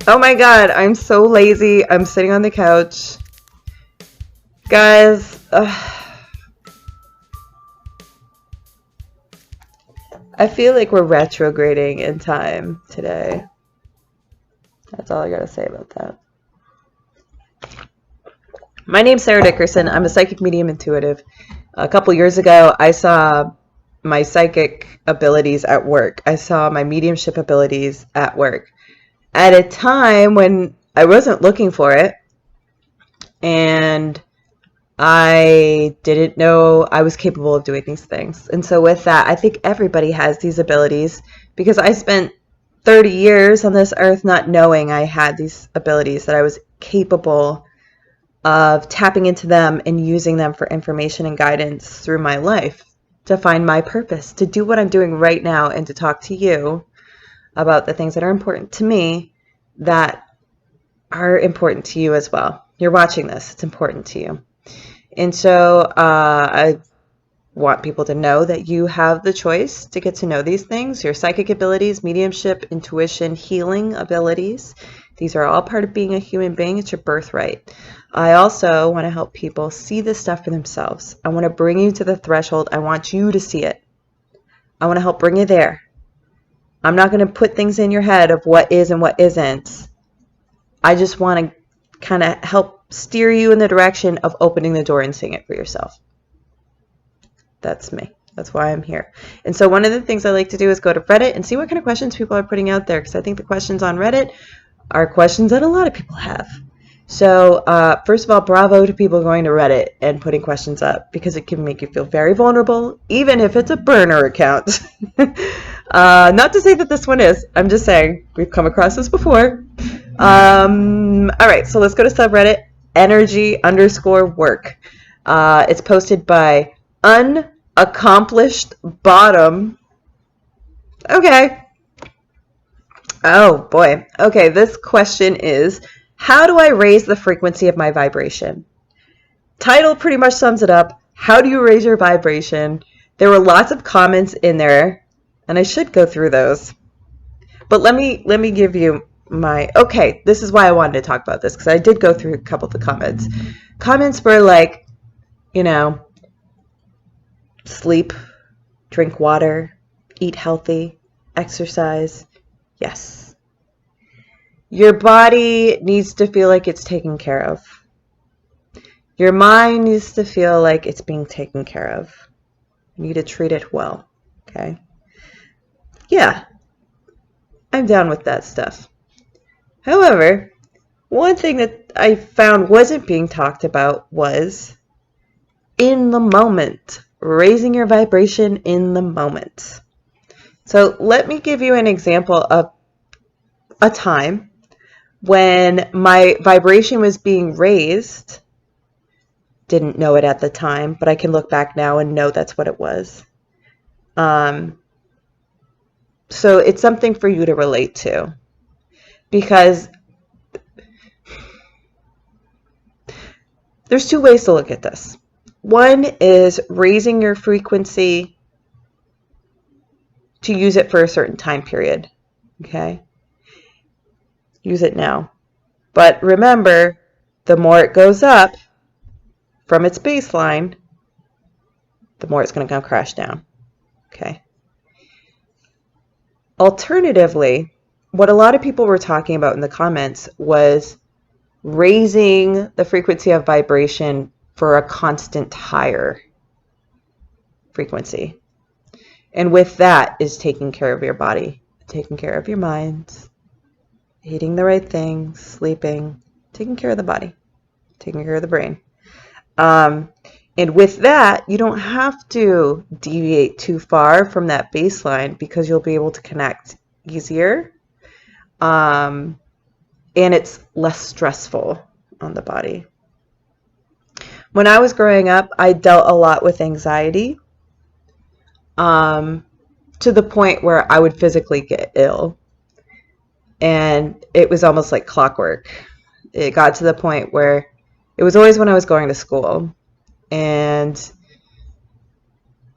Oh my god, I'm so lazy. I'm sitting on the couch. Guys, I feel like we're retrograding in time today. That's all I gotta say about that. My name's Sarah Dickerson. I'm a psychic medium intuitive. A couple years ago, I saw my psychic abilities at work. I saw my mediumship abilities at work at a time when I wasn't looking for it, and I didn't know I was capable of doing these things. And so with that, I think everybody has these abilities because I spent 30 years on this earth not knowing I had these abilities, that I was capable of tapping into them and using them for information and guidance through my life to find my purpose, to do what I'm doing right now, and to talk to you about the things that are important to me that are important to you as well. You're watching this, it's important to you. And so I want people to know that you have the choice to get to know these things, your psychic abilities, mediumship, intuition, healing abilities. These are all part of being a human being. It's your birthright. I also want to help people see this stuff for themselves. I want to bring you to the threshold. I want you to see it. I want to help bring you there. I'm not going to put things in your head of what is and what isn't. I just want to kind of help steer you in the direction of opening the door and seeing it for yourself. That's me. That's why I'm here. And so one of the things I like to do is go to Reddit and see what kind of questions people are putting out there, because I think the questions on Reddit are questions that a lot of people have. So first of all, bravo to people going to Reddit and putting questions up, because it can make you feel very vulnerable, even if it's a burner account. Not to say that this one is. I'm just saying we've come across this before. All right, so let's go to subreddit energy_work. It's posted by unAccomplishedbottom. Okay. Oh boy. Okay, this question is, how do I raise the frequency of my vibration? Title pretty much sums it up. How do you raise your vibration? There were lots of comments in there, and I should go through those. But let me give you my, okay, this is why I wanted to talk about this, because I did go through a couple of the comments. Comments were like, you know, sleep, drink water, eat healthy, exercise. Yes. Your body needs to feel like it's taken care of. Your mind needs to feel like it's being taken care of. You need to treat it well. Okay? Yeah. I'm down with that stuff. However, one thing that I found wasn't being talked about was in the moment. Raising your vibration in the moment. So let me give you an example of a time when my vibration was being raised. Didn't know it at the time, but I can look back now and know that's what it was. So it's something for you to relate to, because there's two ways to look at this. One is raising your frequency to use it for a certain time period. Okay? Use it now. But remember, the more it goes up from its baseline, the more it's going to come crash down. Okay? Alternatively, what a lot of people were talking about in the comments was raising the frequency of vibration for a constant higher frequency. And with that is taking care of your body, taking care of your mind, eating the right things, sleeping, taking care of the body, taking care of the brain. And with that, you don't have to deviate too far from that baseline, because you'll be able to connect easier. And it's less stressful on the body. When I was growing up, I dealt a lot with anxiety, to the point where I would physically get ill. And it was almost like clockwork. It got to the point where it was always when I was going to school. And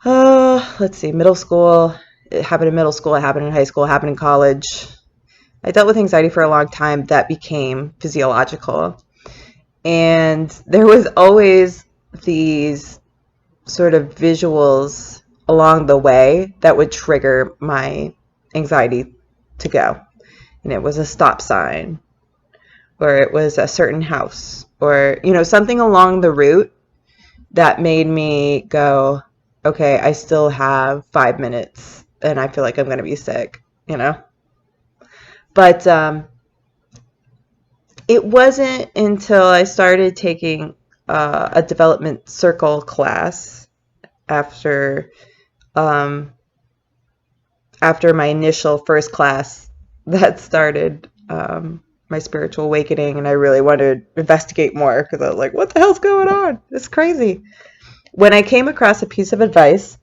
let's see, middle school. It happened in middle school, it happened in high school, it happened in college. I dealt with anxiety for a long time that became physiological. And there was always these sort of visuals along the way that would trigger my anxiety to go. And it was a stop sign, or it was a certain house, or, something along the route that made me go, okay, I still have 5 minutes and I feel like I'm going to be sick, But it wasn't until I started taking a development circle class after my initial first class that started my spiritual awakening, and I really wanted to investigate more because I was like, what the hell's going on? It's crazy. When I came across a piece of advice,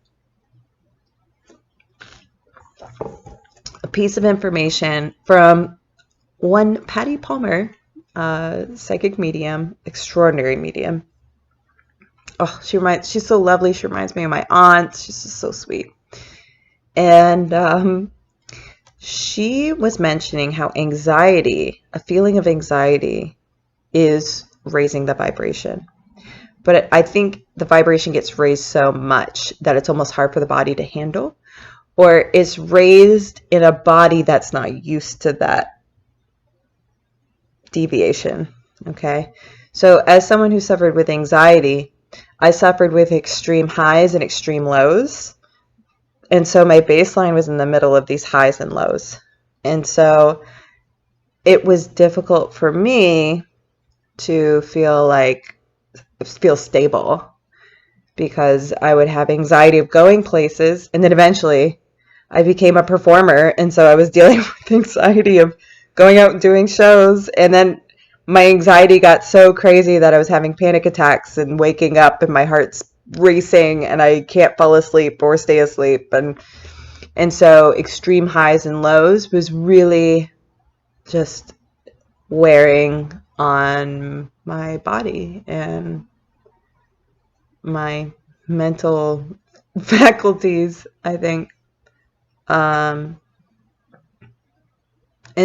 a piece of information from one Patty Palmer, psychic medium, extraordinary medium. Oh, she's so lovely. She reminds me of my aunt. She's just so sweet. And she was mentioning how anxiety, a feeling of anxiety, is raising the vibration. But I think the vibration gets raised so much that it's almost hard for the body to handle, or it's raised in a body that's not used to that deviation. Okay. So as someone who suffered with anxiety, I suffered with extreme highs and extreme lows. And so my baseline was in the middle of these highs and lows. And so it was difficult for me to feel stable, because I would have anxiety of going places, and then eventually I became a performer, and so I was dealing with anxiety of going out and doing shows, and then my anxiety got so crazy that I was having panic attacks and waking up and my heart's racing and I can't fall asleep or stay asleep, and so extreme highs and lows was really just wearing on my body and my mental faculties, I think. And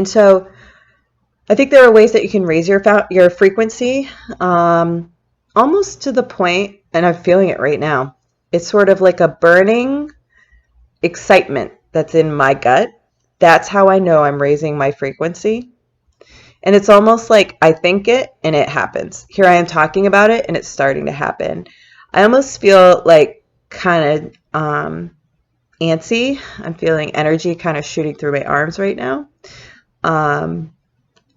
so I think there are ways that you can raise your frequency, almost to the point, and I'm feeling it right now. It's sort of like a burning excitement that's in my gut. That's how I know I'm raising my frequency. And it's almost like I think it and it happens. Here I am talking about it and it's starting to happen. I almost feel like kind of antsy. I'm feeling energy kind of shooting through my arms right now.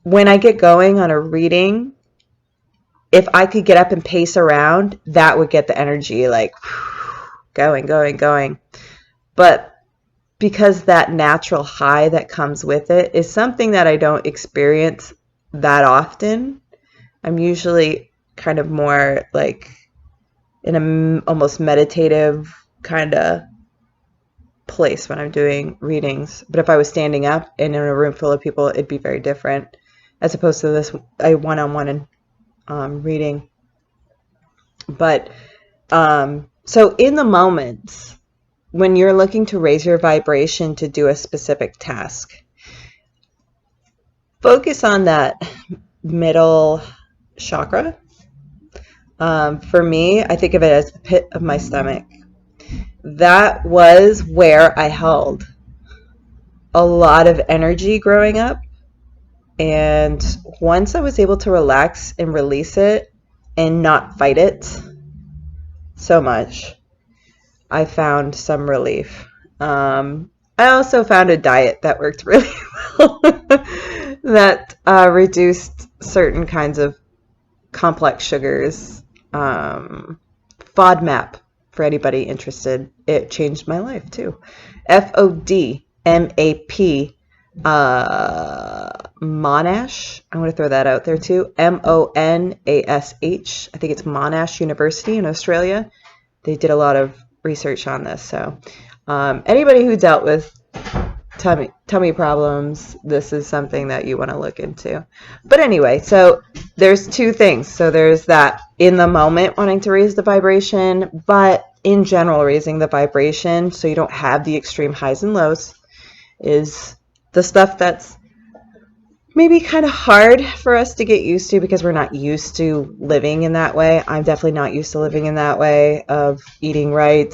When I get going on a reading, if I could get up and pace around, that would get the energy like going. But because that natural high that comes with it is something that I don't experience that often, I'm usually kind of more like in a almost meditative kind of place when I'm doing readings. But if I was standing up and in a room full of people, it'd be very different, as opposed to this one-on-one reading. But so in the moments when you're looking to raise your vibration to do a specific task, focus on that middle chakra. For me, I think of it as the pit of my stomach. That was where I held a lot of energy growing up. And once I was able to relax and release it and not fight it so much, I found some relief. I also found a diet that worked really well that reduced certain kinds of complex sugars. FODMAP, for anybody interested. It changed my life too. FODMAP. Monash. I'm going to throw that out there too. MONASH. I think it's Monash University in Australia. They did a lot of research on this. So anybody who dealt with tummy problems, this is something that you want to look into. But anyway, so there's two things. So there's that in the moment wanting to raise the vibration, but in general raising the vibration so you don't have the extreme highs and lows is the stuff that's maybe kind of hard for us to get used to because we're not used to living in that way. I'm definitely not used to living in that way of eating right,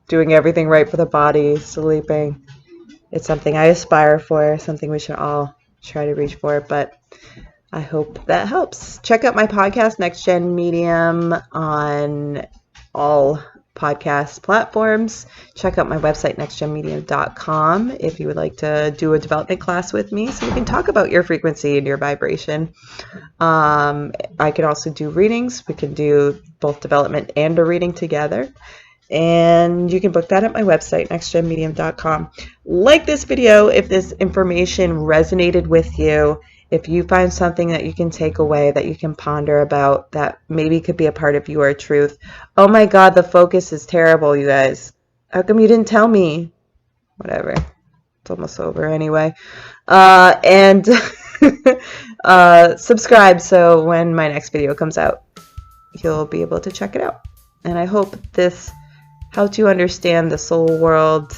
doing everything right for the body, sleeping. It's something I aspire for, something we should all try to reach for, but I hope that helps. Check out my podcast, Next Gen Medium, on all podcast platforms. Check out my website, nextgenmedium.com, if you would like to do a development class with me so we can talk about your frequency and your vibration. I can also do readings. We can do both development and a reading together. And you can book that at my website, nextgenmedium.com. Like this video if this information resonated with you. If you find something that you can take away, that you can ponder about, that maybe could be a part of your truth. Oh my God, the focus is terrible, you guys. How come you didn't tell me? Whatever. It's almost over anyway. And subscribe so when my next video comes out, you'll be able to check it out. And I hope this helped you understand the soul world,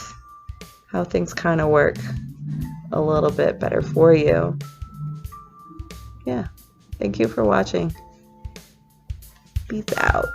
how things kind of work a little bit better for you. Yeah. Thank you for watching. Peace out.